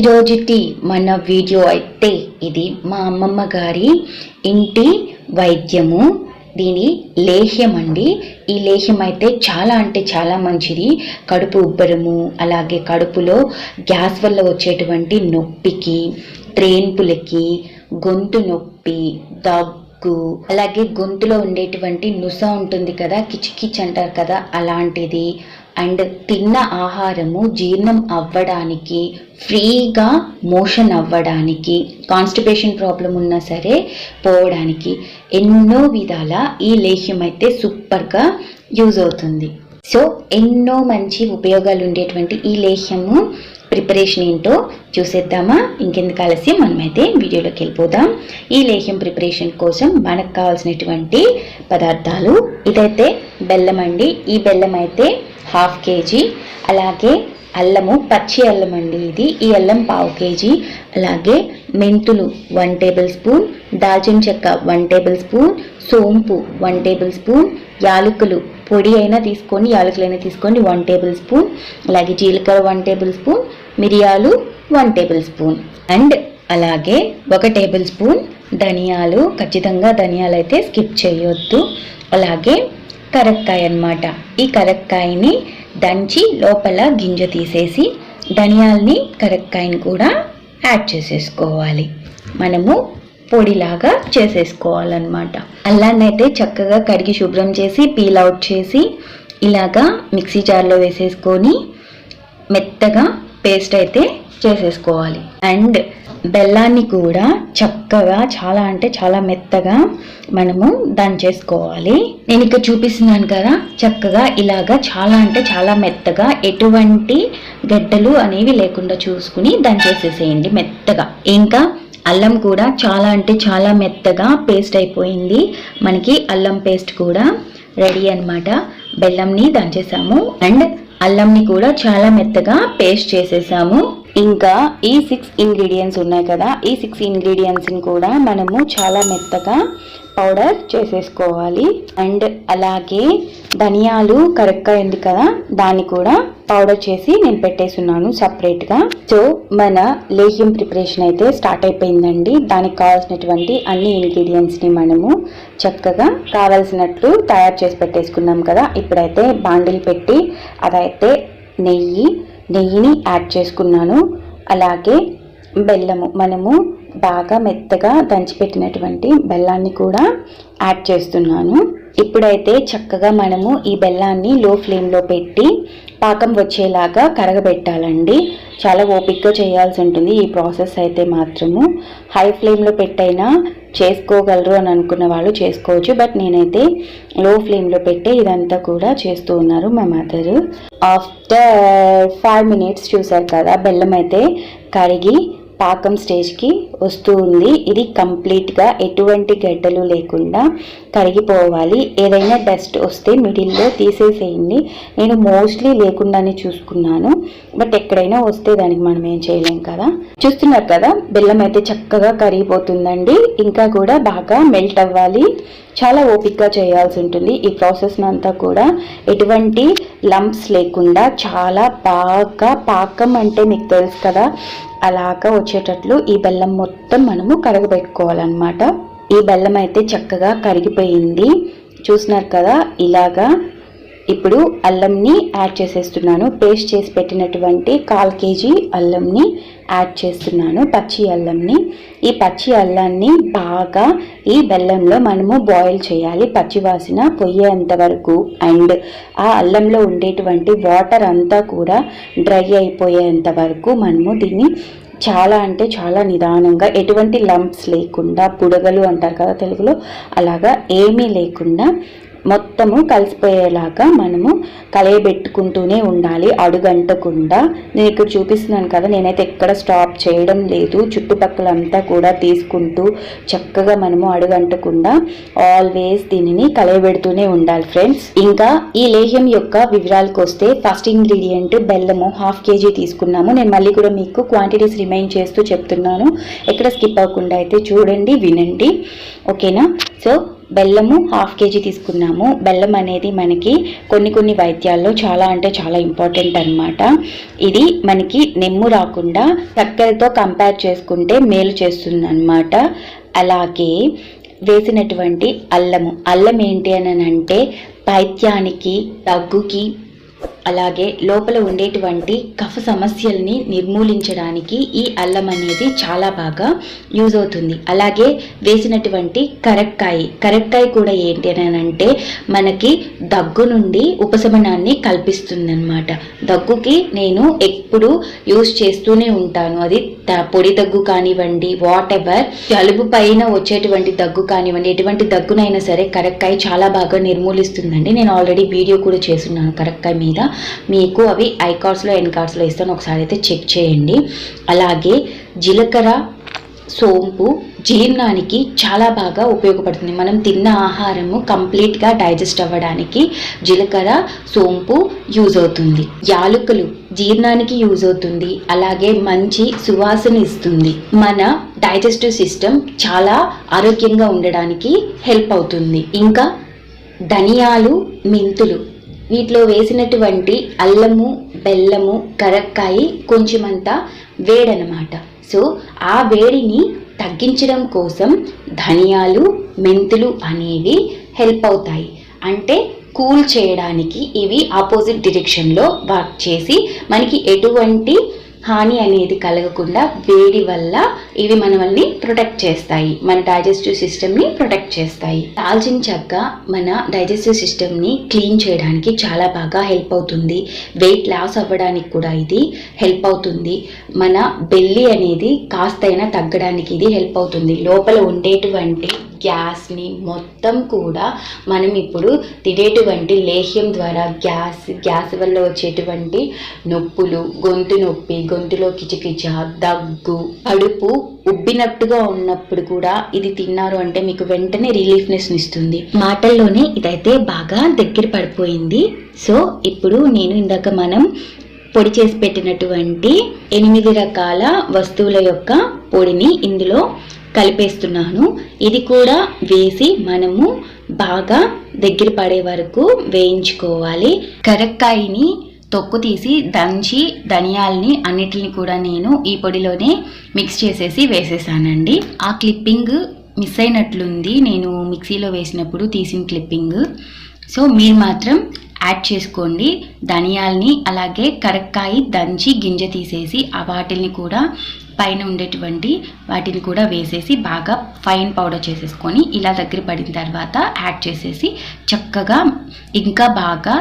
రోజుటి మన వీడియో అయితే ఇది మా అమ్మమ్మ గారి ఇంటి వైద్యము. దీని లేహ్యం అండి. ఈ లేహ్యం అయితే చాలా అంటే చాలా మంచిది. కడుపు ఉబ్బరము, అలాగే కడుపులో గ్యాస్ వల్ల వచ్చేటువంటి నొప్పికి, త్రేన్పులకి, గొంతు నొప్పి, దగ్గు, అలాగే గొంతులో ఉండేటువంటి నుస ఉంటుంది కదా, కిచకిచ్ అంటారు కదా, అలాంటిది. అండ్ తిన్న ఆహారము జీర్ణం అవ్వడానికి, ఫ్రీగా మోషన్ అవ్వడానికి, కాన్స్టిపేషన్ ప్రాబ్లం ఉన్నా సరే పోవడానికి ఎన్నో విధాల ఈ లేహ్యం అయితే సూపర్గా యూజ్ అవుతుంది. సో ఎన్నో మంచి ఉపయోగాలు ఉండేటువంటి ఈ లేహ్యము ప్రిపరేషన్ ఏంటో చూసేద్దామా? ఇంకెందుకు ఆలస్యం, మనమైతే వీడియోలోకి వెళ్ళిపోదాం. ఈ లేహ్యం ప్రిపరేషన్ కోసం మనకు కావాల్సినటువంటి పదార్థాలు, ఇదైతే బెల్లం అండి. ఈ బెల్లం అయితే 1/2 kg. అలాగే అల్లము, పచ్చి అల్లం అండి ఇది. ఈ అల్లం 1/2 kg. అలాగే మెంతులు 1 టేబుల్ స్పూన్, దాల్చిన చెక్క 1 టేబుల్ స్పూన్, సోంపు 1 టేబుల్ స్పూన్, యాలకులు పొడి అయినా తీసుకోండి, యాలకులైనా తీసుకోండి 1 టేబుల్ స్పూన్, అలాగే జీలకర్ర 1 టేబుల్ స్పూన్, మిరియాలు 1 టేబుల్ స్పూన్, అండ్ అలాగే 1 టేబుల్ స్పూన్ ధనియాలు. ఖచ్చితంగా ధనియాలు అయితే స్కిప్ చేయొద్దు. అలాగే కరక్కాయ అన్నమాట. ఈ కరక్కాయని దంచి లోపల గింజ తీసేసి ధనియాల్ని, కరక్కాయని కూడా యాడ్ చేసేసుకోవాలి. మనము పొడిలాగా చేసేసుకోవాలన్నమాట. అల్లాన్ని అయితే చక్కగా కడిగి శుభ్రం చేసి పీల్ అవుట్ చేసి ఇలాగా మిక్సీ జార్లో వేసేసుకొని మెత్తగా పేస్ట్ అయితే చేసేసుకోవాలి. అండ్ బెల్లాన్ని కూడా చక్కగా చాలా అంటే చాలా మెత్తగా మనము దంచేసుకోవాలి. నేను ఇక్కడ చూపిస్తున్నాను కదా, చక్కగా ఇలాగా చాలా అంటే చాలా మెత్తగా, ఎటువంటి గడ్డలు అనేవి లేకుండా చూసుకుని దంచేసేసేయండి మెత్తగా. ఇంకా అల్లం కూడా చాలా అంటే చాలా మెత్తగా పేస్ట్ అయిపోయింది. మనకి అల్లం పేస్ట్ కూడా రెడీ అన్నమాట. బెల్లంని దంచేసాము అండ్ అల్లంని కూడా చాలా మెత్తగా పేస్ట్ చేసేసాము. ఇంకా ఈ 6 ఇంగ్రీడియంట్స్ ఉన్నాయి కదా, ఈ 6 ఇంగ్రీడియంట్స్ని కూడా మనము చాలా మెత్తగా పౌడర్ చేసేసుకోవాలి. అండ్ అలాగే ధనియాలు, కరక్కాయ ఉంది కదా, దాన్ని కూడా పౌడర్ చేసి నేను పెట్టేస్తున్నాను సపరేట్గా. సో మన లేహ్యం ప్రిపరేషన్ అయితే స్టార్ట్ అయిపోయిందండి. దానికి కావాల్సినటువంటి అన్ని ఇంగ్రీడియంట్స్ని మనము చక్కగా కావాల్సినట్లు తయారు చేసి పెట్టేసుకున్నాం కదా. ఇప్పుడైతే బాండిల్ పెట్టి అదైతే నెయ్యిని యాడ్ చేసుకున్నాను. అలాగే బెల్లము, మనము బాగా మెత్తగా దంచిపెట్టినటువంటి బెల్లాన్ని కూడా యాడ్ చేస్తున్నాను. ఇప్పుడైతే చక్కగా మనము ఈ బెల్లాన్ని లో ఫ్లేమ్లో పెట్టి పాకం వచ్చేలాగా కరగబెట్టాలండి. చాలా ఓపిక్గా చేయాల్సి ఉంటుంది ఈ ప్రాసెస్ అయితే. మాత్రము హై ఫ్లేమ్లో పెట్టైనా చేసుకోగలరు అని అనుకున్న వాళ్ళు చేసుకోవచ్చు, బట్ నేనైతే లో ఫ్లేమ్లో పెట్టే ఇదంతా కూడా చేస్తూ ఉన్నారు మా మదరు. ఆఫ్టర్ 5 minutes చూసారు కదా, బెల్లం అయితే కరిగి పాకం స్టేజ్కి వస్తూ ఉంది. ఇది కంప్లీట్గా ఎటువంటి గడ్డలు లేకుండా కరిగిపోవాలి. ఏదైనా డస్ట్ వస్తే మిడిల్లో తీసేసేయండి. నేను మోస్ట్లీ లేకుండానే చూసుకున్నాను, బట్ ఎక్కడైనా వస్తే దానికి మనం ఏం చేయలేం కదా. చూస్తున్నారు కదా, బెల్లం అయితే చక్కగా కరిగిపోతుందండి. ఇంకా కూడా బాగా మెల్ట్ అవ్వాలి. చాలా ఓపిక్గా చేయాల్సి ఉంటుంది ఈ ప్రాసెస్ అంతా కూడా. ఎటువంటి లంప్స్ లేకుండా చాలా బాగా పాకం అంటే మీకు తెలుసు కదా, అలాగా వచ్చేటట్లు ఈ బెల్లం మొత్తం మనము కరగబెట్టుకోవాలన్నమాట. ఈ బెల్లం అయితే చక్కగా కరిగిపోయింది. చూస్తున్నారు కదా, ఇలాగా. ఇప్పుడు అల్లంని యాడ్ చేసేస్తున్నాను. పేస్ట్ చేసి పెట్టినటువంటి 1/4 kg అల్లంని యాడ్ చేస్తున్నాను, పచ్చి అల్లంని. ఈ పచ్చి అల్లాన్ని బాగా ఈ బెల్లంలో మనము బాయిల్ చేయాలి, పచ్చి వాసన పోయేంత వరకు. అండ్ ఆ అల్లంలో ఉండేటువంటి వాటర్ అంతా కూడా డ్రై అయిపోయేంత వరకు మనము దీన్ని చాలా అంటే చాలా నిదానంగా, ఎటువంటి లంప్స్ లేకుండా, బుడగలు అంటారు కదా తెలుగులో, అలాగా ఏమీ లేకుండా మొత్తము కలిసిపోయేలాగా మనము కలయబెట్టుకుంటూనే ఉండాలి, అడుగంటకుండా. నేను ఇక్కడ చూపిస్తున్నాను కదా, నేనైతే ఎక్కడ స్టాప్ చేయడం లేదు. చుట్టుపక్కలంతా కూడా తీసుకుంటూ చక్కగా మనము అడుగంటకుండా ఆల్వేస్ దీనిని కలయబెడుతూనే ఉండాలి ఫ్రెండ్స్. ఇంకా ఈ లేహ్యం యొక్క వివరాలకు వస్తే, ఫస్ట్ ఇంగ్రీడియంట్ బెల్లము 1/2 kg తీసుకున్నాము. నేను మళ్ళీ కూడా మీకు క్వాంటిటీస్ రిమైండ్ చేస్తూ చెప్తున్నాను, ఎక్కడ స్కిప్ అవ్వకుండా అయితే చూడండి, వినండి, ఓకేనా. సో బెల్లము 1/2 kg తీసుకున్నాము. బెల్లం అనేది మనకి కొన్ని వైద్యాల్లో చాలా అంటే చాలా ఇంపార్టెంట్ అన్నమాట. ఇది మనకి నెమ్ము రాకుండా చక్కెరతో కంపేర్ చేసుకుంటే మేలు చేస్తుంది అన్నమాట. అలాగే వేసినటువంటి అల్లం ఏంటి అని అంటే పైత్యానికి, దగ్గుకి, అలాగే లోపల ఉండేటువంటి కఫ సమస్యల్ని నిర్మూలించడానికి ఈ అల్లం అనేది చాలా బాగా యూజ్ అవుతుంది. అలాగే వేసినటువంటి కరక్కాయ కూడా ఏంటి అని అంటే మనకి దగ్గు నుండి ఉపశమనాన్ని కల్పిస్తుంది అన్నమాట. దగ్గుకి నేను ఎప్పుడు యూజ్ చేస్తూనే ఉంటాను. అది పొడి దగ్గు కానివ్వండి, వాట్ ఎవర్, జలుబు పైన వచ్చేటువంటి దగ్గు కానివ్వండి, ఎటువంటి దగ్గునైనా సరే కరక్కాయ చాలా బాగా నిర్మూలిస్తుందండి. నేను ఆల్రెడీ వీడియో కూడా చేస్తున్నాను కరక్కాయ మీద. మీకు అవి ఐ కార్డ్స్లో ఎన్ కార్డ్స్లో ఇస్తాను, ఒకసారి అయితే చెక్ చేయండి. అలాగే జీలకర్ర, సోంపు జీర్ణానికి చాలా బాగా ఉపయోగపడుతుంది. మనం తిన్న ఆహారము కంప్లీట్గా డైజెస్ట్ అవ్వడానికి జీలకర్ర, సోంపు యూజ్ అవుతుంది. యాలకులు జీర్ణానికి యూజ్ అవుతుంది. అలాగే మంచి సువాసన ఇస్తుంది. మన డైజెస్టివ్ సిస్టమ్ చాలా ఆరోగ్యంగా ఉండడానికి హెల్ప్ అవుతుంది. ఇంకా ధనియాలు, మెంతులు వీటిలో వేసినటువంటి అల్లము, బెల్లము, కరక్కాయ కొంచెమంతా వేడనమాట. సో ఆ వేడిని తగ్గించడం కోసం ధనియాలు, మెంతులు అనేవి హెల్ప్ అవుతాయి. అంటే కూల్ చేయడానికి ఇవి ఆపోజిట్ డైరెక్షన్లో వర్క్ చేసి మనకి ఎటువంటి హాని అనేది కలగకుండా వేడి వల్ల ఇవి మనల్ని ప్రొటెక్ట్ చేస్తాయి, మన డైజెస్టివ్ సిస్టమ్ని ప్రొటెక్ట్ చేస్తాయి. దాల్చిన చెక్క మన డైజెస్టివ్ సిస్టమ్ని క్లీన్ చేయడానికి చాలా బాగా హెల్ప్ అవుతుంది. వెయిట్ లాస్ అవ్వడానికి కూడా ఇది హెల్ప్ అవుతుంది. మన బెల్లి అనేది కాస్తైనా తగ్గడానికి ఇది హెల్ప్ అవుతుంది. లోపల ఉండేటువంటి గ్యాస్ని మొత్తం కూడా మనం ఇప్పుడు తినేటువంటి లేహ్యం ద్వారా గ్యాస్ వల్ల వచ్చేటువంటి నొప్పులు, గొంతు నొప్పి, గొంతులో కిచకిచ, దగ్గు, కడుపు ఉబ్బినట్టుగా ఉన్నప్పుడు కూడా ఇది తిన్నారు అంటే మీకు వెంటనే రిలీఫ్నెస్ ఇస్తుంది. మాటల్లోనే ఇదైతే బాగా దగ్గర పడిపోయింది. సో ఇప్పుడు నేను ఇందాక మనం పొడి చేసి పెట్టినటువంటి 8 రకాల వస్తువుల యొక్క పొడిని ఇందులో కలిపేస్తున్నాను. ఇది కూడా వేసి మనము బాగా దగ్గర పడే వరకు వేయించుకోవాలి. కరక్కాయని తొక్కు తీసి దంచి ధనియాల్ని అన్నిటిని కూడా నేను ఈ పొడిలోనే మిక్స్ చేసేసి వేసేసానండి. ఆ క్లిప్పింగ్ మిస్ అయినట్లుంది, నేను మిక్సీలో వేసినప్పుడు తీసిన క్లిప్పింగ్. సో మీరు మాత్రం యాడ్ చేసుకోండి. ధనియాల్ని అలాగే కరక్కాయ దంచి గింజ తీసేసి ఆ వాటిని కూడా పైన ఉండేటువంటి వాటిని కూడా వేసేసి బాగా ఫైన్ పౌడర్ చేసేసుకొని ఇలా దగ్గర పడిన తర్వాత యాడ్ చేసేసి చక్కగా ఇంకా బాగా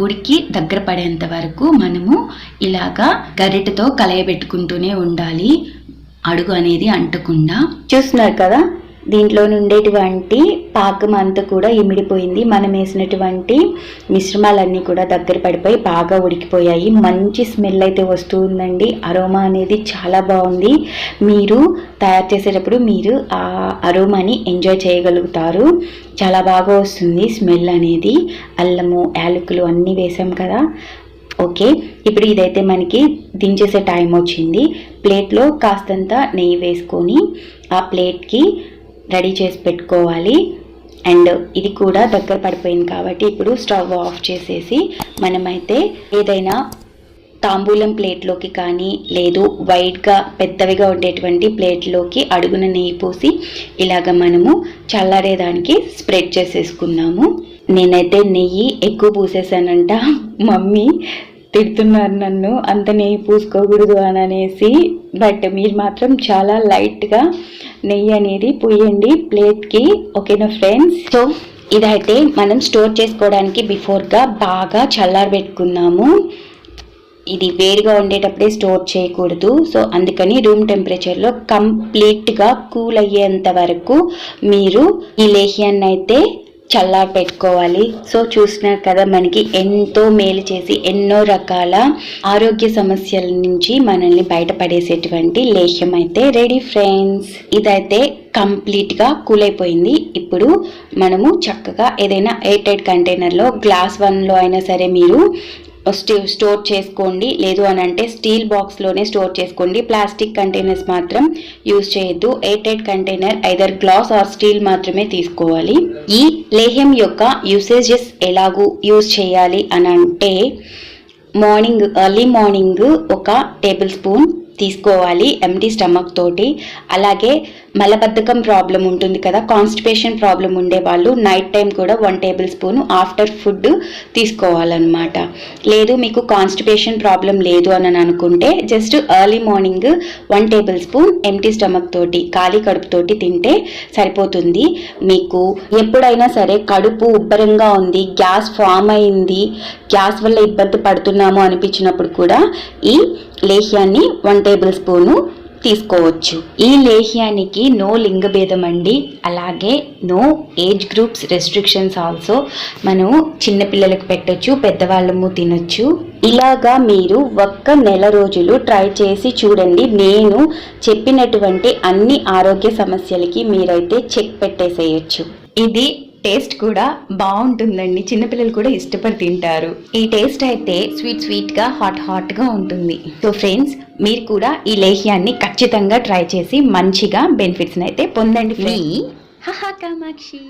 ఉడికి దగ్గర పడేంత వరకు మనము ఇలాగా గరిటెతో కలయబెట్టుకుంటూనే ఉండాలి, అడుగు అనేది అంటకుండా. చూస్తున్నారు కదా, దీంట్లో ఉండేటువంటి పాకం అంతా కూడా ఇమిడిపోయింది. మనం వేసినటువంటి మిశ్రమాలన్నీ కూడా దగ్గర పడిపోయి బాగా ఉడికిపోయాయి. మంచి స్మెల్ అయితే వస్తూ ఉందండి. అరోమా అనేది చాలా బాగుంది. మీరు తయారు చేసేటప్పుడు మీరు ఆ అరోమాని ఎంజాయ్ చేయగలుగుతారు. చాలా బాగా వస్తుంది స్మెల్ అనేది. అల్లము, యాలకులు అన్నీ వేసాం కదా. ఓకే, ఇప్పుడు ఇదైతే మనకి దించేసే టైం వచ్చింది. ప్లేట్లో కాస్తంత నెయ్యి వేసుకొని ఆ ప్లేట్కి రెడీ చేసి పెట్టుకోవాలి. అండ్ ఇది కూడా దగ్గర పడిపోయింది కాబట్టి ఇప్పుడు స్టవ్ ఆఫ్ చేసేసి మనమైతే ఏదైనా తాంబూలం ప్లేట్లోకి కానీ లేదు వైడ్గా పెద్దవిగా ఉండేటువంటి ప్లేట్లోకి అడుగున నెయ్యి పోసి ఇలాగ మనము చల్లారేదానికి స్ప్రెడ్ చేసేసుకున్నాము. నేనైతే నెయ్యి ఎక్కువ పూసేసానంట, మమ్మీ తిడుతున్నారు నన్ను అంత నెయ్యి పూసుకోకూడదు అని అనేసి. బట్ మీరు మాత్రం చాలా లైట్గా నెయ్యి అనేది పోయండి ప్లేట్కి. ఓకేనా ఫ్రెండ్స్? సో ఇదైతే మనం స్టోర్ చేసుకోవడానికి బిఫోర్గా బాగా చల్లారబెట్టుకున్నాము. ఇది వేడిగా ఉండేటప్పుడే స్టోర్ చేయకూడదు. సో అందుకని రూమ్ టెంపరేచర్లో కంప్లీట్గా కూల్ అయ్యేంత వరకు మీరు ఈ లేహ్యాన్ని అయితే చల్లారి పెట్టుకోవాలి. సో చూస్తున్నారు కదా, మనకి ఎంతో మేలు చేసి ఎన్నో రకాల ఆరోగ్య సమస్యల నుంచి మనల్ని బయటపడేసేటువంటి లేహ్యం అయితే రెడీ ఫ్రెండ్స్. ఇదైతే కంప్లీట్గా కూల్ అయిపోయింది. ఇప్పుడు మనము చక్కగా ఏదైనా ఎయిర్ టైట్ కంటైనర్లో గ్లాస్ 1లో అయినా సరే మీరు స్టోర్ చేసుకోండి. లేదు అని అంటే స్టీల్ బాక్స్లోనే స్టోర్ చేసుకోండి. ప్లాస్టిక్ కంటైనర్స్ మాత్రం యూజ్ చేయొద్దు. Air tight container either glass are steel మాత్రమే తీసుకోవాలి. ఈ లేహ్యం యొక్క యూసేజెస్ ఎలాగూ యూజ్ చేయాలి అని అంటే ఎర్లీ మార్నింగ్ 1 టేబుల్ స్పూన్ తీసుకోవాలి ఎంటీ స్టమక్ తోటి. అలాగే మలబద్ధకం ప్రాబ్లం ఉంటుంది కదా, కాన్స్టిపేషన్ ప్రాబ్లం ఉండేవాళ్ళు నైట్ టైం కూడా 1 టేబుల్ స్పూన్ ఆఫ్టర్ ఫుడ్ తీసుకోవాలన్నమాట. లేదు మీకు కాన్స్టిపేషన్ ప్రాబ్లం లేదు అని అనుకుంటే just early morning 1 table spoon empty stomach తోటి ఖాళీ కడుపుతోటి తింటే సరిపోతుంది. మీకు ఎప్పుడైనా సరే కడుపు ఉబ్బరంగా ఉంది, గ్యాస్ ఫామ్ అయింది, గ్యాస్ వల్ల ఇబ్బంది పడుతున్నాము అనిపించినప్పుడు కూడా ఈ లేహ్యాన్ని 1 టేబుల్ స్పూను తీసుకోవచ్చు. ఈ లేహ్యానికి నో లింగ భేదం అండి, అలాగే no age groups restrictions also. మనం చిన్నపిల్లలకు పెట్టొచ్చు, పెద్దవాళ్ళము తినొచ్చు. ఇలాగా మీరు 1 నెల రోజులు ట్రై చేసి చూడండి. నేను చెప్పినటువంటి అన్ని ఆరోగ్య సమస్యలకి మీరైతే చెక్ పెట్టేసేయచ్చు. ఇది టేస్ట్ కూడా బాగుంటుందండి, చిన్నపిల్లలు కూడా ఇష్టపడి తింటారు. ఈ టేస్ట్ అయితే స్వీట్గా హాట్గా ఉంటుంది. సో ఫ్రెండ్స్, మీరు కూడా ఈ లేహ్యాన్ని ఖచ్చితంగా ట్రై చేసి మంచిగా బెనిఫిట్స్ని అయితే పొందండి. మీ కామాక్షి.